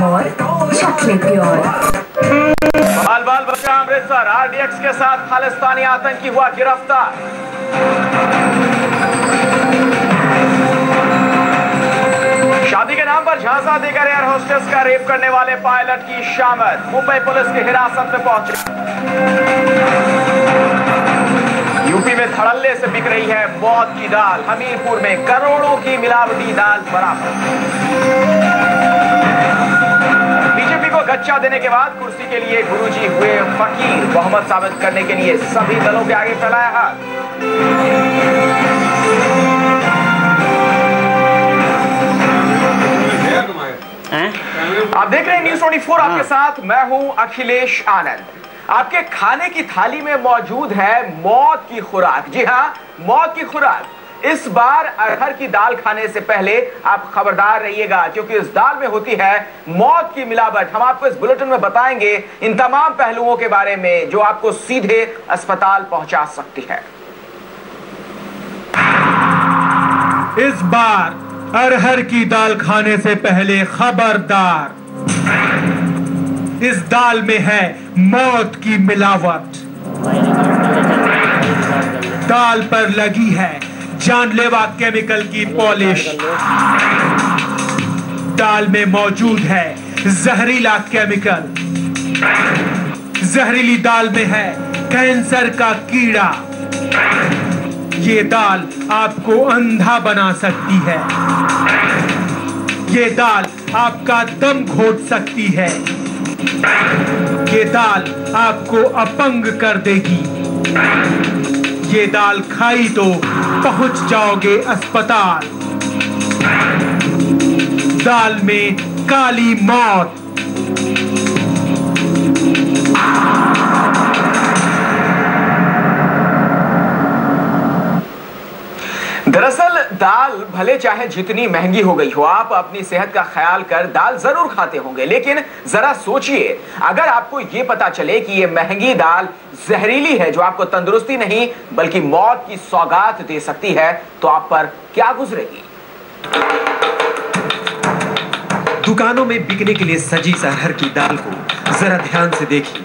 मोर chocolate pure. बाल बाल बच्चा अमृतसर आरडीएक्स के साथ खालिस्तानी आतंकी हुआ गिरफ्तार। शादी के नाम पर झांसा देकर एयर होस्टेस का रेप करने वाले पायलट की शामत मुंबई पुलिस की हिरासत में पहुंचे। यूपी में धड़ल्ले से बिक रही है मौत की दाल। हमीरपुर में करोड़ों की मिलावटी दाल बरामद। बीजेपी को गच्चा देने के बाद कुर्सी के लिए गुरुजी हुए फकीर। बहुमत साबित करने के लिए सभी दलों के आगे फैलाया हाथ। आप देख रहे हैं न्यूज़ 24। आपके साथ मैं हूं अखिलेश आनंद। आपके खाने की थाली में मौजूद है मौत की खुराक। जी हां, मौत की खुराक। इस बार अरहर की दाल खाने से पहले आप खबरदार रहिएगा, क्योंकि इस दाल में होती है मौत की मिलावट। हम आपको इस बुलेटिन में बताएंगे इन तमाम पहलुओं के बारे में जो आपको सीधे अस्पताल पहुंचा सकती है। इस बार अरहर की दाल खाने से पहले खबरदार, इस दाल में है मौत की मिलावट। दाल पर लगी है जानलेवा केमिकल की पॉलिश। दाल में मौजूद है जहरीला केमिकल। जहरीली दाल में है कैंसर का कीड़ा। ये दाल आपको अंधा बना सकती है। ये दाल आपका दम घोट सकती है। ये दाल आपको अपंग कर देगी। ये दाल खाई तो पहुंच जाओगे अस्पताल। दाल में काली मौत। दरअसल दाल भले चाहे जितनी महंगी हो गई हो, आप अपनी सेहत का ख्याल कर दाल जरूर खाते होंगे। लेकिन जरा सोचिए, अगर आपको यह पता चले कि यह महंगी दाल जहरीली है, जो आपको तंदुरुस्ती नहीं बल्कि मौत की सौगात दे सकती है, तो आप पर क्या गुजरेगी? दुकानों में बिकने के लिए सजी अरहर की दाल को जरा ध्यान से देखिए,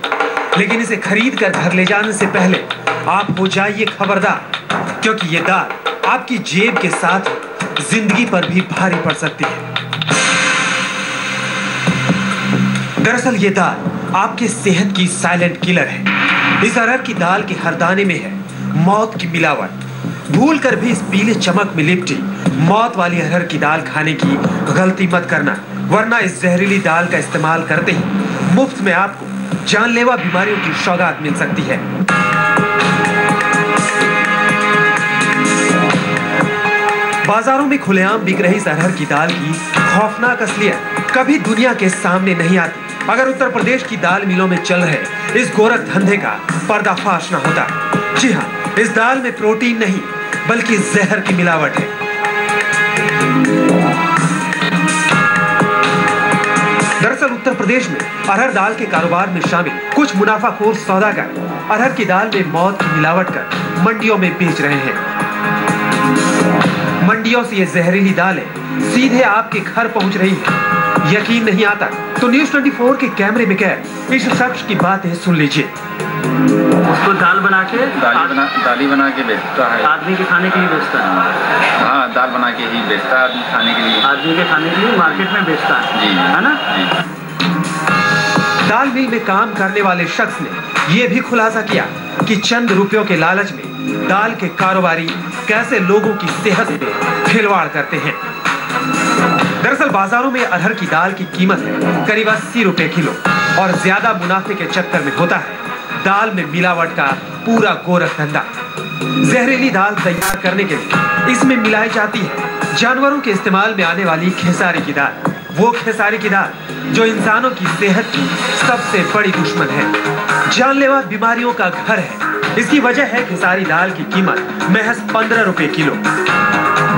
लेकिन इसे खरीद कर घर ले जाने से पहले आप हो जाइए खबरदार, क्योंकि ये दाल आपकी जेब के साथ जिंदगी पर भी भारी पड़ सकती है। दरअसल ये दाल आपके सेहत की साइलेंट किलर है। इस अरहर की दाल के हर दाने में है मौत की मिलावट। भूल कर भी इस पीले चमक में लिपटी मौत वाली अरहर की दाल खाने की गलती मत करना, वरना इस जहरीली दाल का इस्तेमाल करते ही मुफ्त में आपको जानलेवा बीमारियों की सौगात मिल सकती है। बाजारों में खुलेआम बिक रही अरहर की दाल की खौफनाक असलियत कभी दुनिया के सामने नहीं आती अगर उत्तर प्रदेश की दाल मिलों में चल रहे इस गोरख धंधे का पर्दाफाश न होता। जी हाँ, इस दाल में प्रोटीन नहीं बल्कि जहर की मिलावट है। दरअसल उत्तर प्रदेश में अरहर दाल के कारोबार में शामिल कुछ मुनाफाखोर सौदागर अरहर की दाल में मौत की मिलावट कर मंडियों में बेच रहे हैं। मंडियों से ये जहरीली दालें सीधे आपके घर पहुंच रही है। यकीन नहीं आता तो न्यूज़ 24 के कैमरे में कैद इस शख्स की बातें सुन लीजिए। उसको दाल बना के दाली बना के बेचता है। आदमी के खाने के लिए बेचता है। हाँ, दाल बना के ही बेचता है आदमी खाने के लिए। आदमी के खाने के लिए मार्केट में बेचता है। जी, है ना? दाल मिल में काम करने वाले शख्स ने यह भी खुलासा किया कि चंद रुपयों के लालच में दाल के कारोबारी कैसे लोगों की सेहत में खिलवाड़ करते हैं। दरअसल बाजारों में अरहर की दाल की कीमत है करीब 80 रुपए किलो और ज्यादा मुनाफे के चक्कर में होता है दाल में मिलावट का पूरा गोरख धंधा। जहरीली दाल तैयार करने के लिए इसमें मिलाई जाती है जानवरों के इस्तेमाल में आने वाली खेसारी की दाल। वो खेसारी की दाल जो इंसानों की सेहत की सबसे बड़ी दुश्मन है, जानलेवा बीमारियों का घर है। इसकी वजह है खेसारी दाल की कीमत महज 15 रुपए किलो।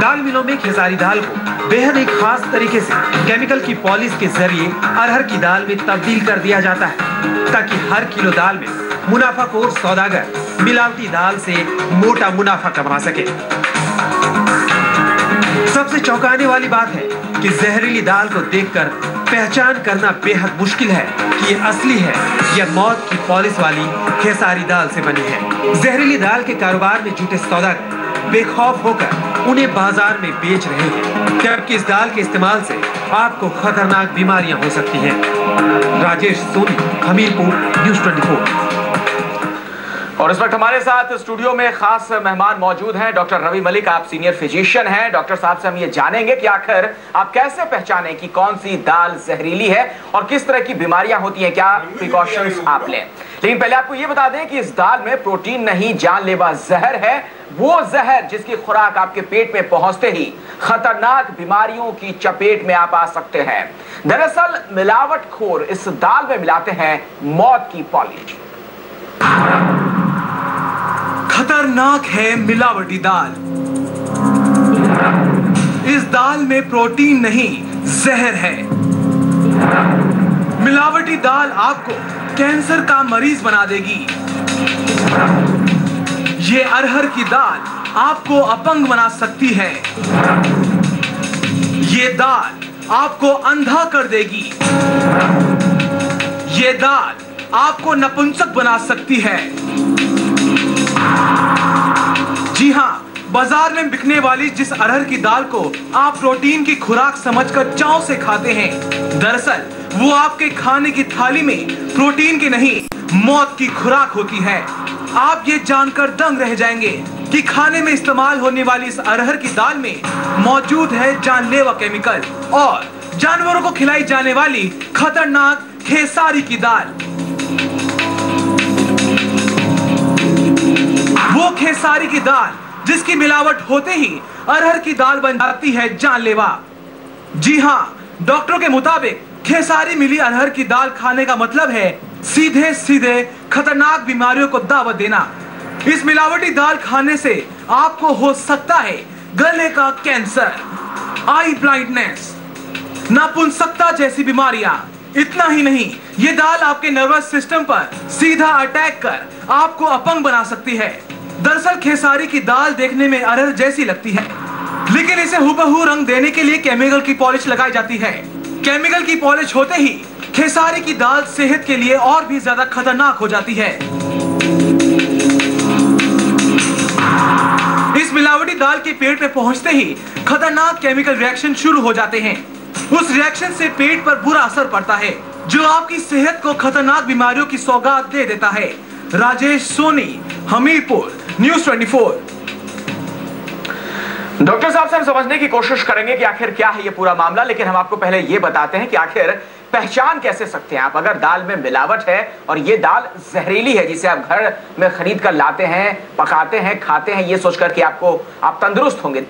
दाल मिलों में खेसारी दाल को बेहद एक खास तरीके से केमिकल की पॉलिश के जरिए अरहर की दाल में तब्दील कर दिया जाता है, ताकि हर किलो दाल में मुनाफाखोर सौदागर मिलावटी दाल से मोटा मुनाफा कमा सके। सबसे चौंकाने वाली बात है कि जहरीली दाल को देखकर पहचान करना बेहद मुश्किल है कि ये असली है या मौत की पॉलिश वाली खेसारी दाल से बनी है। जहरीली दाल के कारोबार में जुटे सौदागर बेखौफ होकर उन्हें बाजार में बेच रहे हैं, जबकि इस दाल के इस्तेमाल से आपको खतरनाक बीमारियां हो सकती हैं। राजेश सोनी, हमीरपुर, न्यूज़ 24। और इस वक्त हमारे साथ स्टूडियो में खास मेहमान मौजूद हैं। डॉक्टर रवि मलिक, आप सीनियर फिजिशियन हैं। डॉक्टर साहब से हम ये जानेंगे कि आखिर आप कैसे पहचानें कि कौन सी दाल जहरीली है और किस तरह की बीमारियां होती हैं, क्या प्रिकॉशंस आप लें। लेकिन पहले आपको ये बता दें कि इस दाल में प्रोटीन नहीं, जानलेवा जहर है। वो जहर जिसकी खुराक आपके पेट में पहुंचते ही खतरनाक बीमारियों की चपेट में आप आ सकते हैं। दरअसल मिलावटखोर इस दाल में मिलाते हैं मौत की पॉलिश। खतरनाक है मिलावटी दाल। इस दाल में प्रोटीन नहीं, जहर है। मिलावटी दाल आपको कैंसर का मरीज बना देगी। ये अरहर की दाल आपको अपंग बना सकती है। ये दाल आपको अंधा कर देगी। ये दाल आपको नपुंसक बना सकती है। जी हां, बाजार में बिकने वाली जिस अरहर की दाल को आप प्रोटीन की खुराक समझकर चाव से खाते हैं, दरअसल वो आपके खाने की थाली में प्रोटीन की नहीं, मौत की खुराक होती है। आप ये जानकर दंग रह जाएंगे कि खाने में इस्तेमाल होने वाली इस अरहर की दाल में मौजूद है जानलेवा केमिकल और जानवरों को खिलाई जाने वाली खतरनाक खेसारी की दाल। वो खेसारी की दाल जिसकी मिलावट होते ही अरहर की दाल बन जाती है जानलेवा। जी हां, डॉक्टरों के मुताबिक खेसारी मिली अरहर की दाल खाने का मतलब है सीधे सीधे खतरनाक बीमारियों को दावत देना। इस मिलावटी दाल खाने से आपको हो सकता है गले का कैंसर, आई ब्लाइंडनेस, नापुंसकता जैसी बीमारियां। इतना ही नहीं, ये दाल आपके नर्वस सिस्टम पर सीधा अटैक कर आपको अपंग बना सकती है। दरअसल खेसारी की दाल देखने में अरहर जैसी लगती है, लेकिन इसे हुबहू रंग देने के लिए केमिकल की पॉलिश लगाई जाती है। केमिकल की पॉलिश होते ही खेसारी की दाल सेहत के लिए और भी ज्यादा खतरनाक हो जाती है। इस मिलावटी दाल के पेट में पहुंचते ही खतरनाक केमिकल रिएक्शन शुरू हो जाते हैं। उस रिएक्शन से पेट पर बुरा असर पड़ता है, जो आपकी सेहत को खतरनाक बीमारियों की सौगात दे देता है। राजेश सोनी, हमीरपुर, न्यूज़ 24। डॉक्टर साहब से हम समझने की कोशिश करेंगे कि आखिर क्या है ये पूरा मामला, लेकिन हम आपको पहले ये बताते हैं कि आखिर पहचान कैसे सकते हैं आप अगर दाल में मिलावट है और ये दाल जहरीली है जिसे आप घर में खरीद कर लाते हैं, पकाते हैं, खाते हैं, ये सोचकर कि आप तंदुरुस्त होंगे।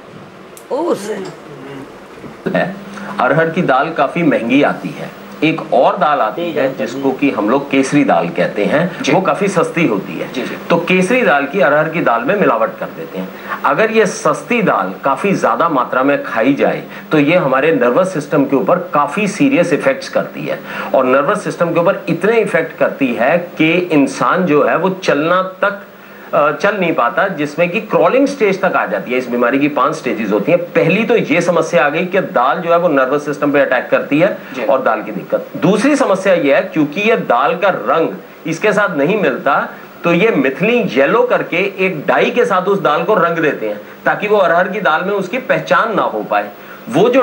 अरहर की दाल काफी महंगी आती है। एक और दाल आती है जिसको कि हम लोग केसरी दाल कहते हैं, वो काफी सस्ती होती है। तो केसरी दाल की अरहर की दाल में मिलावट कर देते हैं। अगर ये सस्ती दाल काफी ज्यादा मात्रा में खाई जाए तो ये हमारे नर्वस सिस्टम के ऊपर काफी सीरियस इफेक्ट्स करती है और नर्वस सिस्टम के ऊपर इतने इफेक्ट करती है कि इंसान जो है वो चलना तक चल नहीं पाता, जिसमें कि क्रॉलिंग स्टेज तक आ जाती है। इस बीमारी की 5 स्टेजेस होती हैं। पहली तो ये समस्या आ गई कि दाल जो है वो नर्वस सिस्टम पे अटैक करती है और दाल की दिक्कत। दूसरी समस्या ये है, क्योंकि ये दाल का रंग इसके साथ नहीं मिलता, तो ये मिथिलीन येलो करके एक डाई के साथ उस दाल को रंग देते हैं ताकि वो अरहर की दाल में उसकी पहचान ना हो पाए। वो जो